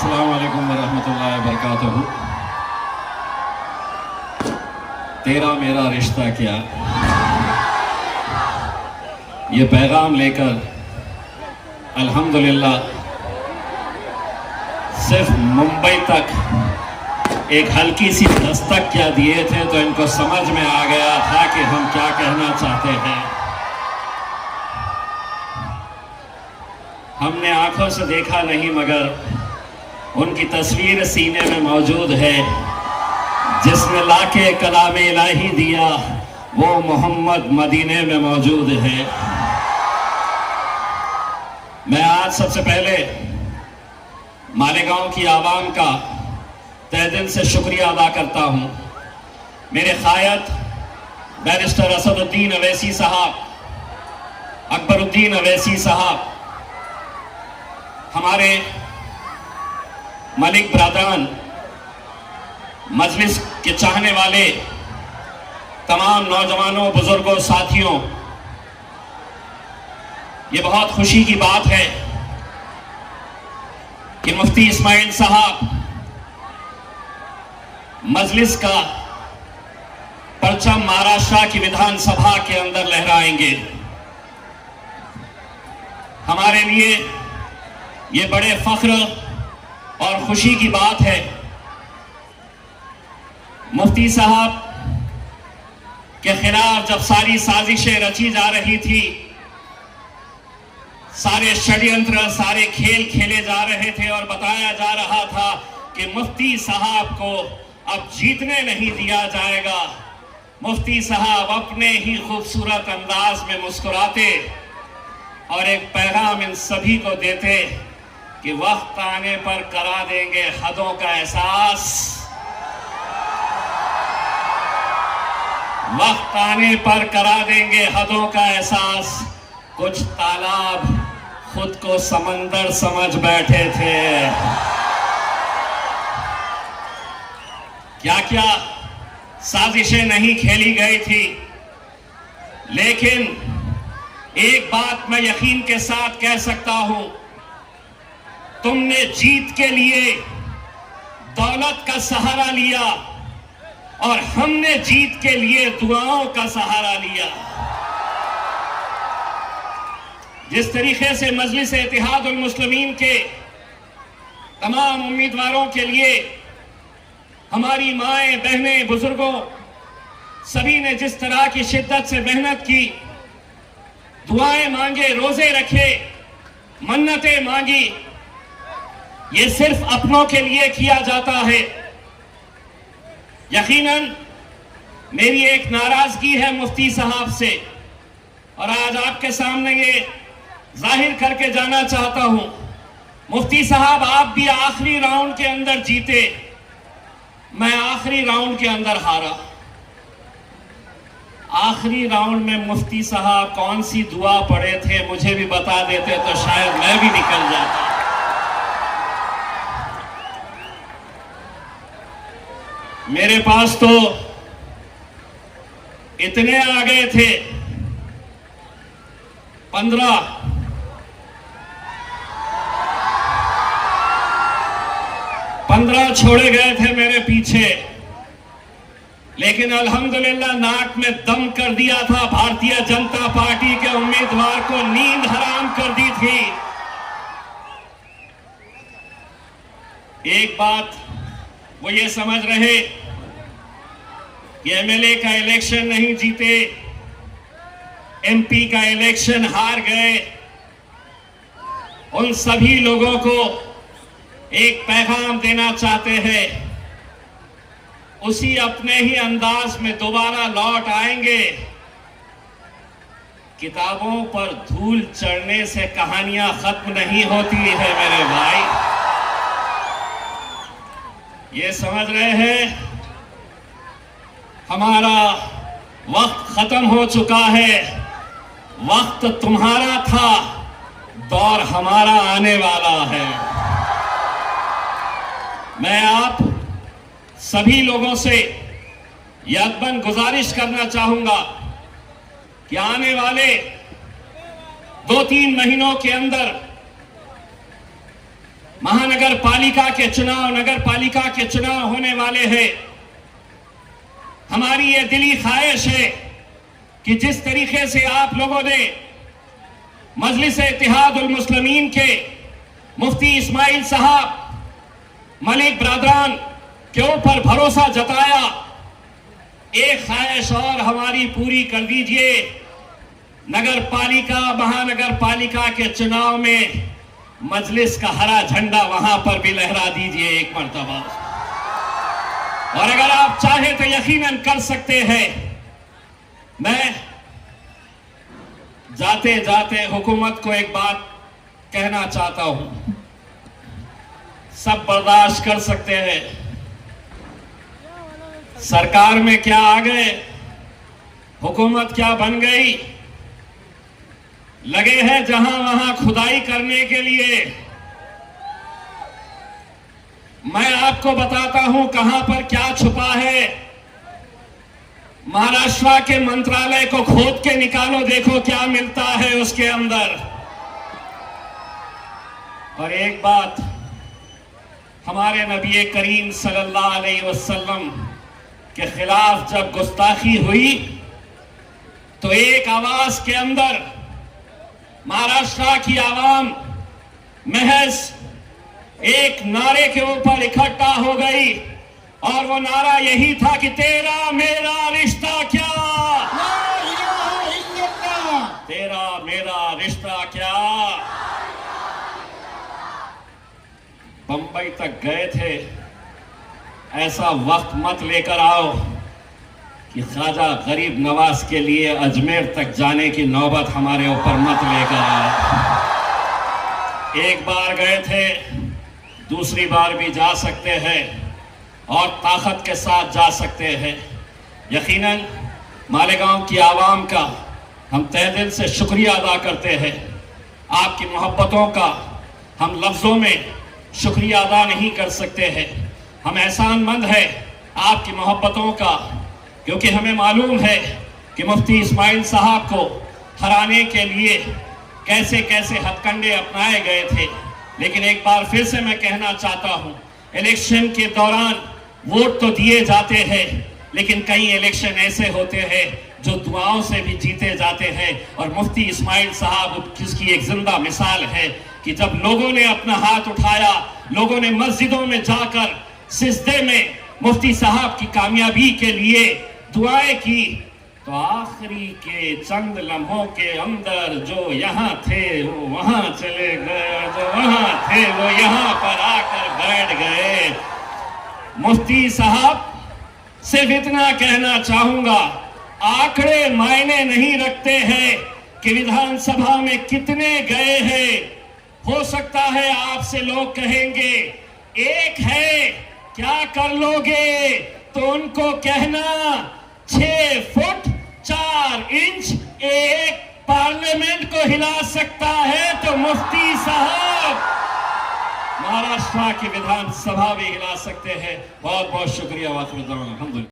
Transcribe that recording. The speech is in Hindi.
अस्सलाम वालेकुम वरहमतुल्लाहि वबरकातुहू। तेरा मेरा रिश्ता क्या, ये पैगाम लेकर अल्हम्दुलिल्लाह सिर्फ मुंबई तक एक हल्की सी दस्तक क्या दिए थे तो इनको समझ में आ गया था कि हम क्या कहना चाहते हैं। हमने आंखों से देखा नहीं मगर उनकी तस्वीर सीने में मौजूद है। जिसने लाके कलाम इलाही दिया वो मोहम्मद मदीने में मौजूद है। मैं आज सबसे पहले मालेगांव की आवाम का तहे दिल से शुक्रिया अदा करता हूं। मेरे क़ायद बैरिस्टर असदुद्दीन अवैसी साहब, अकबरुद्दीन अवैसी साहब, हमारे मलिक ब्रादरान, मजलिस के चाहने वाले तमाम नौजवानों, बुजुर्गों, साथियों, ये बहुत खुशी की बात है कि मुफ्ती इस्माइल साहब मजलिस का परचम महाराष्ट्र की विधानसभा के अंदर लहराएंगे। हमारे लिए ये बड़े फख्र और खुशी की बात है। मुफ्ती साहब के खिलाफ जब सारी साजिशें रची जा रही थी, सारे षड्यंत्र, सारे खेल खेले जा रहे थे और बताया जा रहा था कि मुफ्ती साहब को अब जीतने नहीं दिया जाएगा, मुफ्ती साहब अपने ही खूबसूरत अंदाज में मुस्कुराते और एक पैगाम इन सभी को देते कि वक्त आने पर करा देंगे हदों का एहसास, वक्त आने पर करा देंगे हदों का एहसास। कुछ तालाब खुद को समंदर समझ बैठे थे। क्या क्या साजिशें नहीं खेली गई थी, लेकिन एक बात मैं यकीन के साथ कह सकता हूं, तुमने जीत के लिए दौलत का सहारा लिया और हमने जीत के लिए दुआओं का सहारा लिया। जिस तरीके से मजलिस इत्तेहादुल मुस्लिमीन के तमाम उम्मीदवारों के लिए हमारी माएं, बहनें, बुजुर्गों सभी ने जिस तरह की शिद्दत से मेहनत की, दुआएं मांगे, रोजे रखे, मन्नतें मांगी, ये सिर्फ अपनों के लिए किया जाता है। यकीनन मेरी एक नाराजगी है मुफ्ती साहब से और आज आपके सामने ये जाहिर करके जाना चाहता हूं। मुफ्ती साहब, आप भी आखिरी राउंड के अंदर जीते, मैं आखिरी राउंड के अंदर हारा। आखिरी राउंड में मुफ्ती साहब कौन सी दुआ पढ़े थे मुझे भी बता देते तो शायद मैं भी निकल जाता। मेरे पास तो इतने आ गए थे, 15 छोड़े गए थे मेरे पीछे, लेकिन अल्हम्दुलिल्लाह नाक में दम कर दिया था। भारतीय जनता पार्टी के उम्मीदवार को नींद हराम कर दी थी। एक बात वो ये समझ रहे कि एमएलए का इलेक्शन नहीं जीते, एमपी का इलेक्शन हार गए। उन सभी लोगों को एक पैगाम देना चाहते हैं, उसी अपने ही अंदाज में दोबारा लौट आएंगे। किताबों पर धूल चढ़ने से कहानियां खत्म नहीं होती है मेरे भाई, ये समझ रहे हैं। हमारा वक्त खत्म हो चुका है, वक्त तुम्हारा था, दौर हमारा आने वाला है। मैं आप सभी लोगों से यकबन गुजारिश करना चाहूंगा कि आने वाले 2-3 महीनों के अंदर महानगर पालिका के चुनाव, नगर पालिका के चुनाव होने वाले हैं। हमारी ये दिली ख्वाहिश है कि जिस तरीके से आप लोगों ने मजलिस-ए-इत्तेहादुल मुस्लिमीन के मुफ्ती इस्माइल साहब मलिक ब्रादरान के ऊपर भरोसा जताया, एक ख्वाहिश और हमारी पूरी कर दीजिए। नगर पालिका, महानगर पालिका के चुनाव में मजलिस का हरा झंडा वहां पर भी लहरा दीजिए एक मर्तबा। और अगर आप चाहें तो यकीनन कर सकते हैं। मैं जाते जाते हुकूमत को एक बात कहना चाहता हूं, सब बर्दाश्त कर सकते हैं। सरकार में क्या आ गए, हुकूमत क्या बन गई, लगे हैं जहां वहां खुदाई करने के लिए। मैं आपको बताता हूं कहां पर क्या छुपा है। महाराष्ट्र के मंत्रालय को खोद के निकालो, देखो क्या मिलता है उसके अंदर। और एक बात, हमारे नबी करीम सल्लल्लाहु अलैहि वसल्लम के खिलाफ जब गुस्ताखी हुई तो एक आवाज के अंदर महाराष्ट्र की आवाम महज एक नारे के ऊपर इकट्ठा हो गई और वो नारा यही था कि तेरा मेरा रिश्ता क्या, तेरा मेरा रिश्ता क्या। बंबई तक गए थे। ऐसा वक्त मत लेकर आओ कि ख्वाजा गरीब नवाज के लिए अजमेर तक जाने की नौबत हमारे ऊपर मत लेकर आओ। एक बार गए थे, दूसरी बार भी जा सकते हैं और ताकत के साथ जा सकते हैं। यकीनन मालेगांव की आवाम का हम तहे दिल से शुक्रिया अदा करते हैं। आपकी मोहब्बतों का हम लफ्ज़ों में शुक्रिया अदा नहीं कर सकते हैं। हम एहसानमंद हैं आपकी मोहब्बतों का, क्योंकि हमें मालूम है कि मुफ्ती इस्माइल साहब को हराने के लिए कैसे कैसे हथकंडे अपनाए गए थे। लेकिन एक बार फिर से मैं कहना चाहता हूं, इलेक्शन के दौरान वोट तो दिए जाते हैं, लेकिन कई इलेक्शन ऐसे होते हैं जो दुआओं से भी जीते जाते हैं। और मुफ्ती इस्माइल साहब जिसकी एक जिंदा मिसाल है कि जब लोगों ने अपना हाथ उठाया, लोगों ने मस्जिदों में जाकर सिजदे में मुफ्ती साहब की कामयाबी के लिए दुआएं की, तो आखिरी के चंद लम्हों के अंदर जो यहाँ थे वो वहां चले गए, जो वहां थे वो यहाँ पर आकर बैठ गए। मुफ्ती साहब सिर्फ इतना कहना चाहूंगा, आंकड़े मायने नहीं रखते हैं कि विधानसभा में कितने गए हैं। हो सकता है आपसे लोग कहेंगे एक है, क्या कर लोगे, तो उनको कहना 6 फुट 4 इंच एक पार्लियामेंट को हिला सकता है तो मुफ्ती साहब महाराष्ट्र की विधानसभा भी हिला सकते हैं। बहुत बहुत शुक्रिया। वाक़िअत